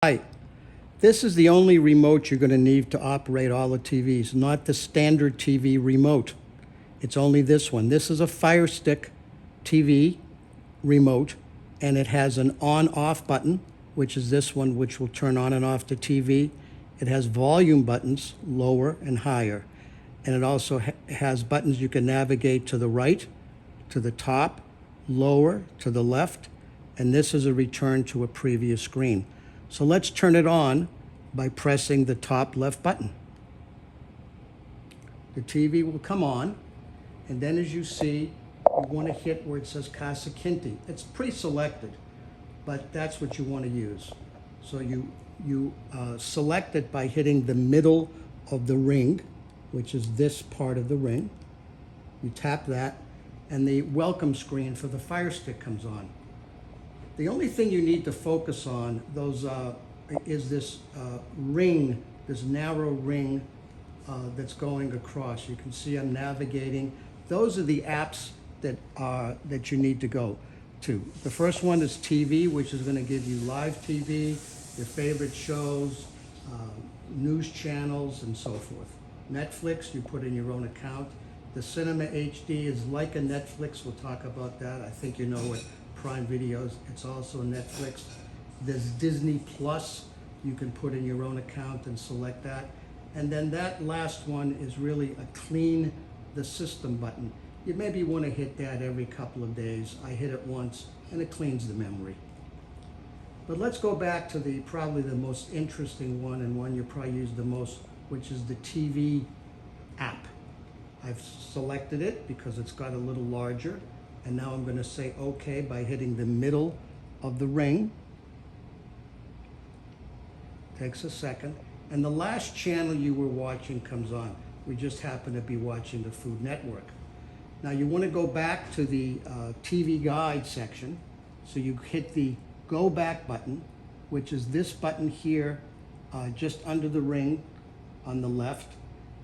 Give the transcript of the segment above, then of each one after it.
Hi, this is the only remote you're going to need to operate all the TVs, not the standard TV remote. It's only this one. This is a Firestick TV remote, and it has an on-off button, which is this one, which will turn on and off the TV. It has volume buttons, lower and higher, and it also has buttons you can navigate to the right, to the top, lower, to the left, and this is a return to a previous screen. So let's turn it on by pressing the top left button. The TV will come on, and then as you see, you want to hit where it says Casa Kinti. It's pre-selected, but that's what you want to use. So you select it by hitting the middle of the ring, which is this part of the ring. You tap that, and the welcome screen for the Firestick comes on. The only thing you need to focus on is this ring, this narrow ring that's going across. You can see I'm navigating. Those are the apps that you need to go to. The first one is TV, which is going to give you live TV, your favorite shows, news channels, and so forth. Netflix, you put in your own account. The Cinema HD is like a Netflix. We'll talk about that. I think you know what Prime Videos. It's also Netflix. There's Disney Plus. You can put in your own account and select that. And then that last one is really a clean the system button. You maybe want to hit that every couple of days. I hit it once and it cleans the memory. But let's go back to probably the most interesting one, and one you probably use the most, which is the TV app. I've selected it because it's got a little larger. And now I'm going to say OK by hitting the middle of the ring. Takes a second. And the last channel you were watching comes on. We just happen to be watching the Food Network. Now you want to go back to the TV guide section. So you hit the go back button, which is this button here, just under the ring on the left.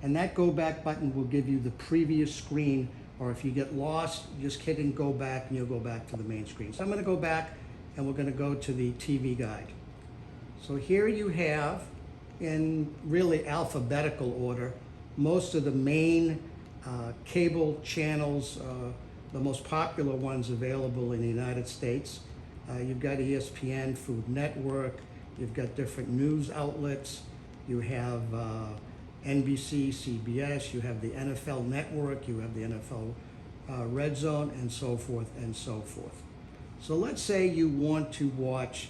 And that go back button will give you the previous screen, or if you get lost, just hit and go back and you'll go back to the main screen. So I'm going to go back and we're going to go to the TV guide. So here you have, in really alphabetical order, most of the main cable channels, the most popular ones available in the United States. You've got ESPN, Food Network, you've got different news outlets, you have NBC, CBS, you have the NFL Network, you have the NFL Red Zone, and so forth and so forth. So let's say you want to watch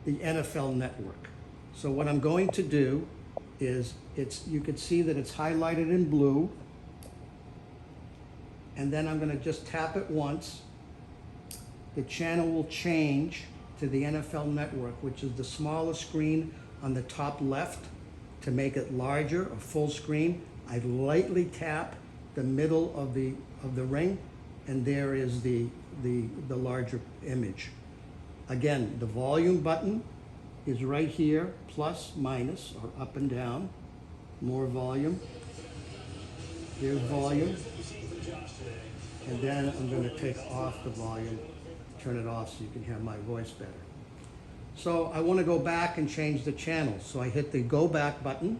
the NFL Network. So what I'm going to do is, you can see that it's highlighted in blue, and then I'm going to just tap it once. The channel will change to the NFL Network, which is the smallest screen on the top left. To make it larger, a full screen, I lightly tap the middle of the ring, and there is the larger image. Again, the volume button is right here, plus, minus, or up and down. More volume. There's volume. And then I'm going to take off the volume, turn it off so you can hear my voice better. So I want to go back and change the channel. So I hit the go back button,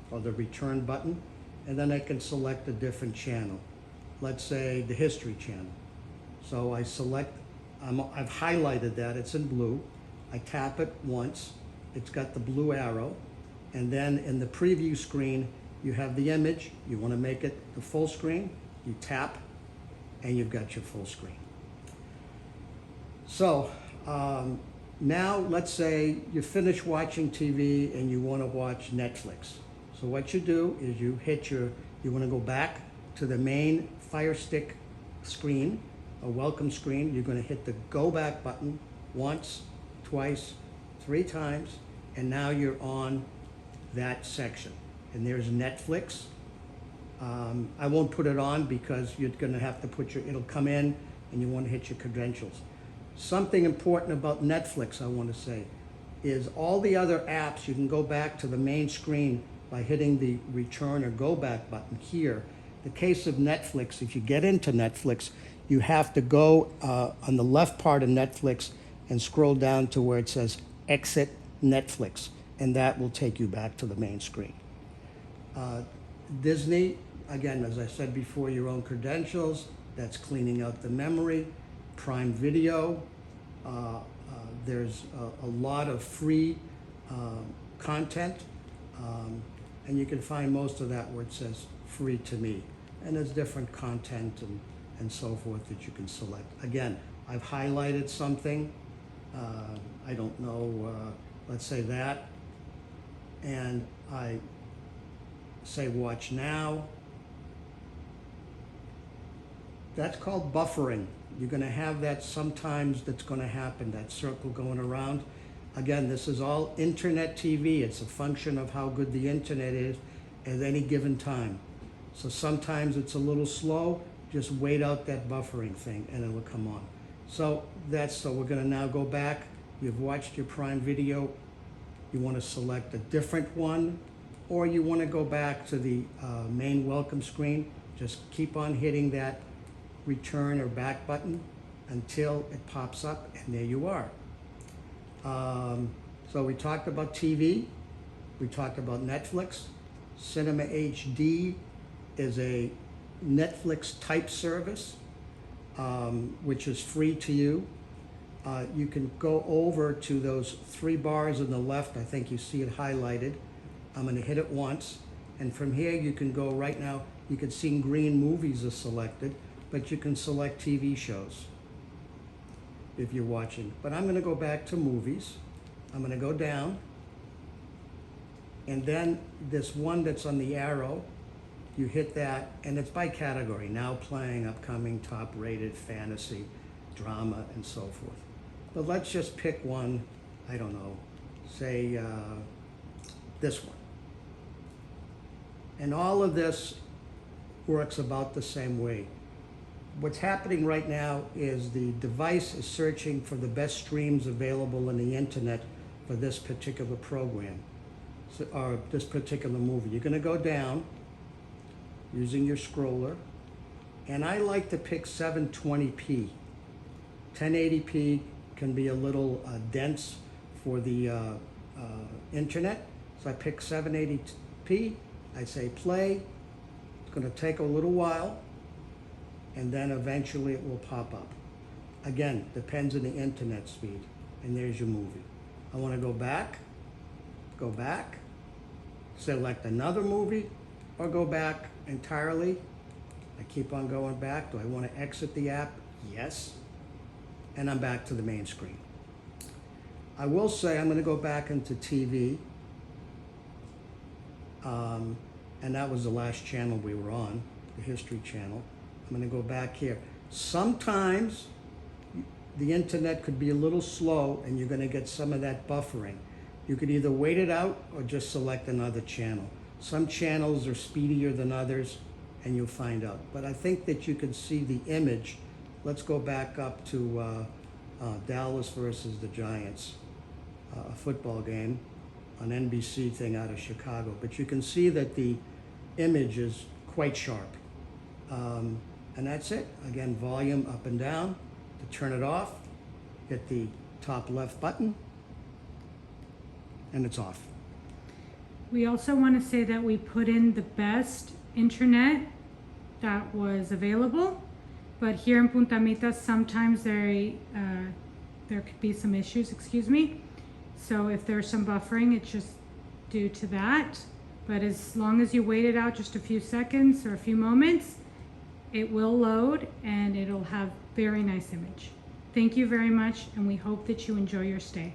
or the return button, and then I can select a different channel. Let's say the History Channel. So I select, I've highlighted that, it's in blue. I tap it once, it's got the blue arrow, and then in the preview screen, you have the image. You want to make it the full screen, you tap, and you've got your full screen. So, now, let's say you finish watching TV and you want to watch Netflix. So what you do is you want to go back to the main Firestick screen, a welcome screen. You're going to hit the go back button once, twice, 3 times, and now you're on that section. And there's Netflix. I won't put it on because you're going to have to it'll come in and you want to hit your credentials. Something important about Netflix I want to say is all the other apps, you can go back to the main screen by hitting the return or go back button here. The case of Netflix, if you get into Netflix, you have to go on the left part of Netflix and scroll down to where it says Exit Netflix, and that will take you back to the main screen. Disney, again, as I said before, your own credentials, that's cleaning out the memory. Prime Video, there's a lot of free content, and you can find most of that where it says free to me. And there's different content and so forth that you can select. Again, I've highlighted something, I don't know, let's say that, and I say watch now. That's called buffering. You're going to have that sometimes. That's going to happen, that circle going around. Again, this is all internet TV. It's a function of how good the internet is at any given time. So sometimes it's a little slow. Just wait out that buffering thing and it will come on. So we're going to now go back. You've watched your Prime Video. You want to select a different one, or you want to go back to the main welcome screen. Just keep on hitting that return or back button until it pops up, and there you are. So we talked about TV, we talked about Netflix. Cinema HD is a Netflix type service, which is free to you. You can go over to those 3 bars on the left. I think you see it highlighted. I'm going to hit it once, and from here you can go right now. You can see in green movies are selected, but you can select TV shows if you're watching. But I'm going to go back to movies. I'm going to go down, and then this one that's on the arrow, you hit that, and it's by category: now playing, upcoming, top rated, fantasy, drama, and so forth. But let's just pick one, I don't know, say this one. And all of this works about the same way. What's happening right now is the device is searching for the best streams available on the internet for this particular program, or this particular movie. You're going to go down using your scroller, and I like to pick 720p. 1080p can be a little dense for the internet, so I pick 780p. I say play. It's going to take a little while, and then eventually it will pop up. Again, depends on the internet speed. And there's your movie. I want to go back, select another movie, or go back entirely. I keep on going back. Do I want to exit the app? Yes. And I'm back to the main screen. I will say I'm going to go back into TV. And that was the last channel we were on, the History Channel. I'm going to go back here. Sometimes the internet could be a little slow and you're going to get some of that buffering. You could either wait it out or just select another channel. Some channels are speedier than others, and you'll find out. But I think that you can see the image. Let's go back up to Dallas versus the Giants, a football game, an NBC thing out of Chicago. But you can see that the image is quite sharp. And that's it. Again, volume up and down. To turn it off, hit the top left button, and it's off. We also want to say that we put in the best internet that was available, but here in Punta Mita sometimes there could be some issues, so if there's some buffering, it's just due to that. But as long as you wait it out just a few seconds or a few moments, it will load and it'll have very nice image. Thank you very much, and we hope that you enjoy your stay.